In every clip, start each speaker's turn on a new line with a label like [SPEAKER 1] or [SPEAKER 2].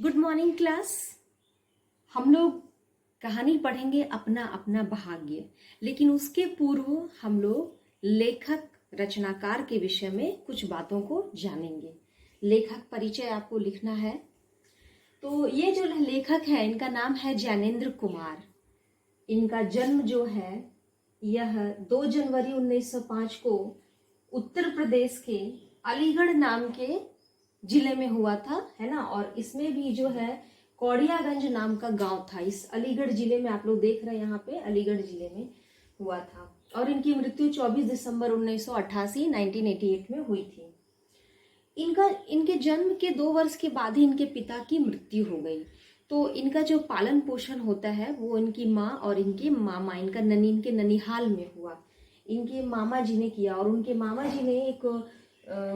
[SPEAKER 1] Good morning class. हम लोग कहानी पढ़ेंगे अपना अपना भाग्य, लेकिन उसके पूर्व हम लोग लेखक रचनाकार के विषय में कुछ बातों को जानेंगे। लेखक परिचय आपको लिखना है। तो ये जो लेखक है इनका नाम है ज्ञानेंद्र कुमार। इनका जन्म जो है यह 2 जनवरी 1905 को उत्तर प्रदेश के अलीगढ़ नाम के जिले में हुआ था, है ना। और इसमें भी जो है कौड़ियागंज नाम का गांव था। इस अलीगढ़ जिले में आप लोग देख रहे हैं, यहाँ पे अलीगढ़ जिले में हुआ था। और इनकी मृत्यु 24 दिसंबर 1988 1988 में हुई थी। इनके जन्म के 2 वर्ष के बाद ही इनके पिता की मृत्यु हो गई। तो इनका जो पालन पोषण होता है वो इनकी माँ और इनके मामा, इनके ननिहाल में हुआ। इनके मामा जी ने किया और उनके मामा जी ने एक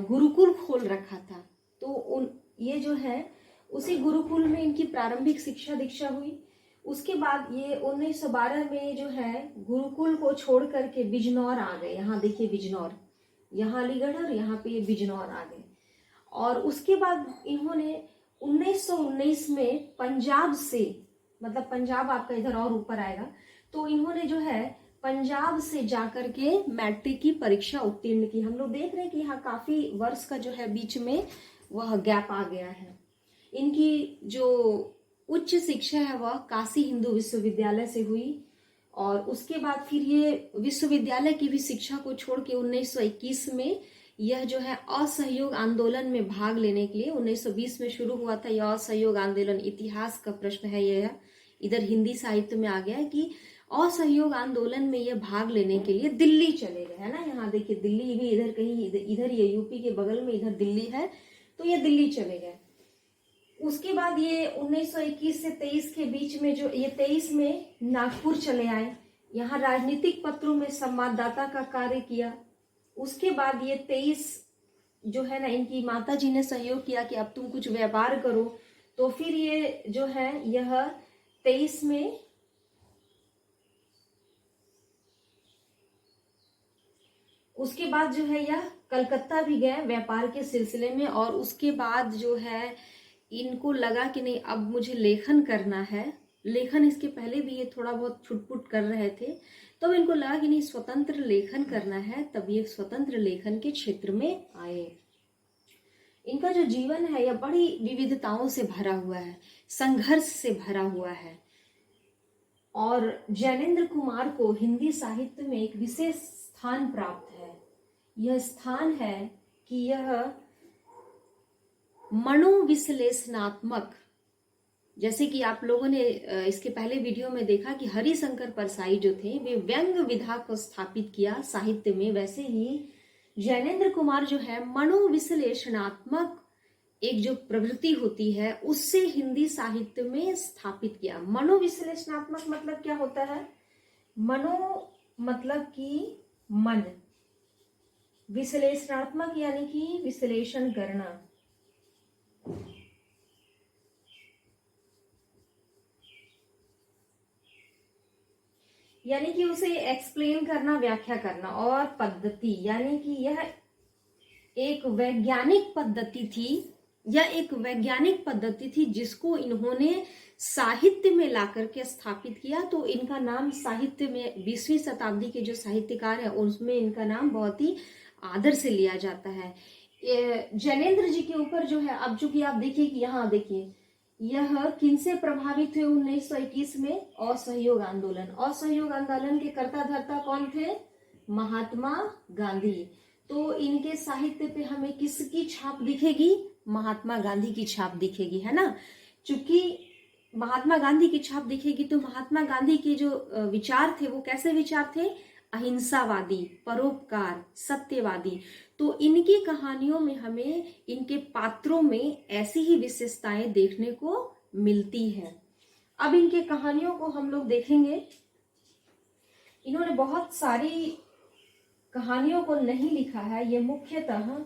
[SPEAKER 1] गुरुकुल खोल रखा था। तो ये जो है उसी गुरुकुल में इनकी प्रारंभिक शिक्षा दीक्षा हुई। उसके बाद ये 1912 में जो है गुरुकुल को छोड़ करके बिजनौर आ गए। यहाँ देखिए बिजनौर, यहाँ अलीगढ़ और यहाँ पे ये बिजनौर आ गए। और उसके बाद इन्होंने 1919 में पंजाब से, मतलब पंजाब आपका इधर और ऊपर आएगा, तो इन्होंने जो है पंजाब से जाकर के मैट्रिक की परीक्षा उत्तीर्ण की। हम लोग देख रहे हैं कि यहाँ काफी वर्ष का जो है बीच में वह गैप आ गया है। इनकी जो उच्च शिक्षा है वह काशी हिंदू विश्वविद्यालय से हुई। और उसके बाद फिर ये विश्वविद्यालय की भी शिक्षा को छोड़ के 1921 में यह जो है असहयोग आंदोलन में भाग लेने के लिए 1920 में शुरू हुआ था। यह असहयोग आंदोलन इतिहास का प्रश्न है, यह इधर हिंदी साहित्य में आ गया कि असहयोग आंदोलन में यह भाग लेने के लिए दिल्ली चले गए, है ना। यहाँ देखिए दिल्ली भी इधर कहीं, इधर ये यूपी के बगल में इधर दिल्ली है, तो ये दिल्ली चले गए। उसके बाद ये 1921 से 23 के बीच में जो ये 23 में नागपुर चले आए। यहाँ राजनीतिक पत्रों में संवाददाता का कार्य किया। उसके बाद ये 23 जो है ना, इनकी माता जी ने सहयोग किया कि अब तुम कुछ व्यापार करो। तो फिर ये जो है यह 23 में उसके बाद जो है यह कलकत्ता भी गए व्यापार के सिलसिले में। और उसके बाद जो है इनको लगा कि नहीं अब मुझे लेखन करना है। लेखन इसके पहले भी ये थोड़ा बहुत छुटपुट कर रहे थे, तो इनको लगा कि नहीं स्वतंत्र लेखन करना है, तब ये स्वतंत्र लेखन के क्षेत्र में आए। इनका जो जीवन है यह बड़ी विविधताओं से भरा हुआ है, संघर्ष से भरा हुआ है। और ज्ञानेंद्र कुमार को हिंदी साहित्य में एक विशेष स्थान प्राप्त है। यह स्थान है कि यह मनोविश्लेषणात्मक, जैसे कि आप लोगों ने इसके पहले वीडियो में देखा कि हरिशंकर परसाई जो थे वे व्यंग्य विधा को स्थापित किया साहित्य में, वैसे ही ज्ञानेंद्र कुमार जो है मनोविश्लेषणात्मक एक जो प्रवृत्ति होती है उससे हिंदी साहित्य में स्थापित किया। मनोविश्लेषणात्मक मतलब क्या होता है? मनो मतलब कि मन, विश्लेषणात्मक यानी कि विश्लेषण करना। यानी कि उसे एक्सप्लेन करना, व्याख्या करना। और पद्धति यानी कि यह एक वैज्ञानिक पद्धति थी, यह एक वैज्ञानिक पद्धति थी जिसको इन्होंने साहित्य में लाकर के स्थापित किया। तो इनका नाम साहित्य में 20वीं शताब्दी के जो साहित्यकार है उसमें इनका नाम बहुत ही आदर से लिया जाता है। ज्ञानेंद्र जी के ऊपर जो है, अब चूंकि आप देखिए कि यहाँ देखिए यह किनसे प्रभावित हुए 1921 में? असहयोग आंदोलन। असहयोग आंदोलन के कर्ता धर्ता कौन थे? महात्मा गांधी। तो इनके साहित्य पे हमें किसकी छाप दिखेगी? महात्मा गांधी की छाप दिखेगी, है ना। चूंकि महात्मा गांधी की छाप दिखेगी तो महात्मा गांधी के जो विचार थे वो कैसे विचार थे? अहिंसावादी, परोपकार, सत्यवादी। तो इनकी कहानियों में हमें इनके पात्रों में ऐसी ही विशेषताएं देखने को मिलती हैं। अब इनके कहानियों को हम लोग देखेंगे। इन्होंने बहुत सारी कहानियों को नहीं लिखा है, ये मुख्यतः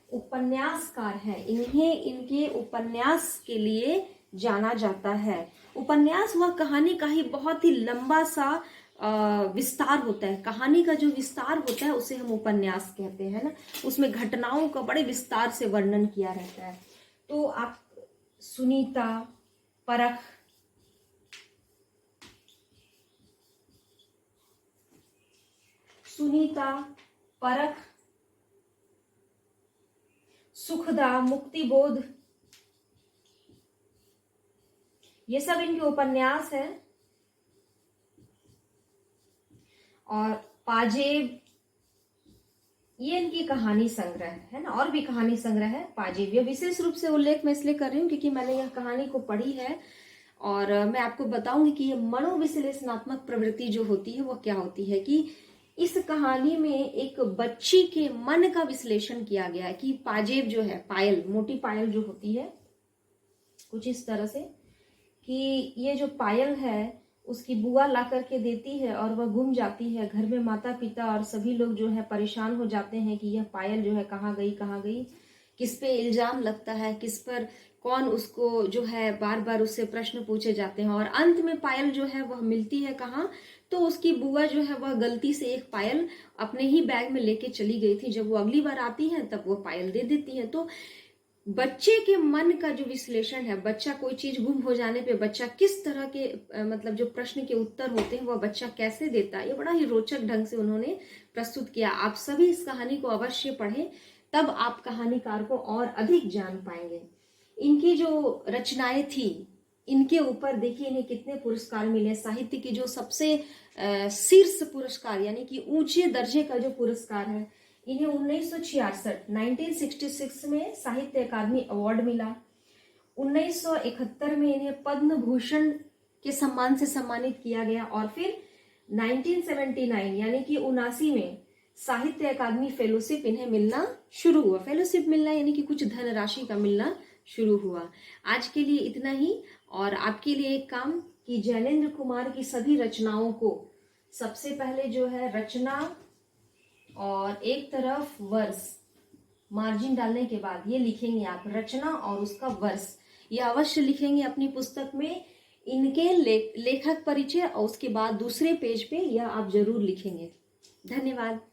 [SPEAKER 1] उपन्यासकार है। इन्हें इनके उपन्यास के लिए जाना जाता है। उपन्यास वह कहानी का ही बहुत ही लंबा सा विस्तार होता है। कहानी का जो विस्तार होता है उसे हम उपन्यास कहते हैं ना। उसमें घटनाओं का बड़े विस्तार से वर्णन किया रहता है। तो आप सुनीता, परख, सुनीता, परख, सुखदा, मुक्तिबोध, ये सब इनके उपन्यास है। और पाजेब, ये इनकी कहानी संग्रह है ना, और भी कहानी संग्रह है पाजेब। ये विशेष रूप से उल्लेख मैं इसलिए कर रही हूँ क्योंकि मैंने यह कहानी को पढ़ी है और मैं आपको बताऊंगी कि ये मनोविश्लेषणात्मक प्रवृत्ति जो होती है वो क्या होती है। कि इस कहानी में एक बच्ची के मन का विश्लेषण किया गया है कि पाजेब जो है, पायल, मोटी पायल जो होती है, कुछ इस तरह से कि ये जो पायल है उसकी बुआ ला करके देती है और वह गुम जाती है। घर में माता पिता और सभी लोग जो है परेशान हो जाते हैं कि यह पायल जो है कहाँ गई, किस पे इल्जाम लगता है, किस पर कौन उसको जो है बार बार उससे प्रश्न पूछे जाते हैं। और अंत में पायल जो है वह मिलती है कहाँ, तो उसकी बुआ जो है वह गलती से एक पायल अपने ही बैग में लेके चली गई थी। जब वो अगली बार आती है तब वो पायल दे देती है। तो बच्चे के मन का जो विश्लेषण है, बच्चा कोई चीज गुम हो जाने पे बच्चा किस तरह के मतलब जो प्रश्न के उत्तर होते हैं वह बच्चा कैसे देता है, ये बड़ा ही रोचक ढंग से उन्होंने प्रस्तुत किया। आप सभी इस कहानी को अवश्य पढ़ें, तब आप कहानीकार को और अधिक जान पाएंगे। इनकी जो रचनाएं थी, इनके ऊपर देखिए इन्हें कितने पुरस्कार मिले। साहित्य की जो सबसे शीर्ष पुरस्कार यानी कि ऊंचे दर्जे का जो पुरस्कार है, इन्हें 1966 में साहित्य अकादमी अवार्ड मिला। 1971 में इन्हें पद्म भूषण के सम्मान से सम्मानित किया गया और फिर 1979 यानी कि 79 में साहित्य अकादमी फेलोशिप इन्हें मिलना शुरू हुआ। फेलोशिप मिलना यानी कि कुछ धनराशि का मिलना शुरू हुआ। आज के लिए इतना ही। और आपके लिए एक काम कि जैनेन्द्र कुमार की सभी रचनाओं को सबसे पहले जो है रचना और एक तरफ वर्ष, मार्जिन डालने के बाद ये लिखेंगे आप, रचना और उसका वर्ष, ये अवश्य लिखेंगे अपनी पुस्तक में। इनके लेखक परिचय और उसके बाद दूसरे पेज पे यह आप जरूर लिखेंगे। धन्यवाद।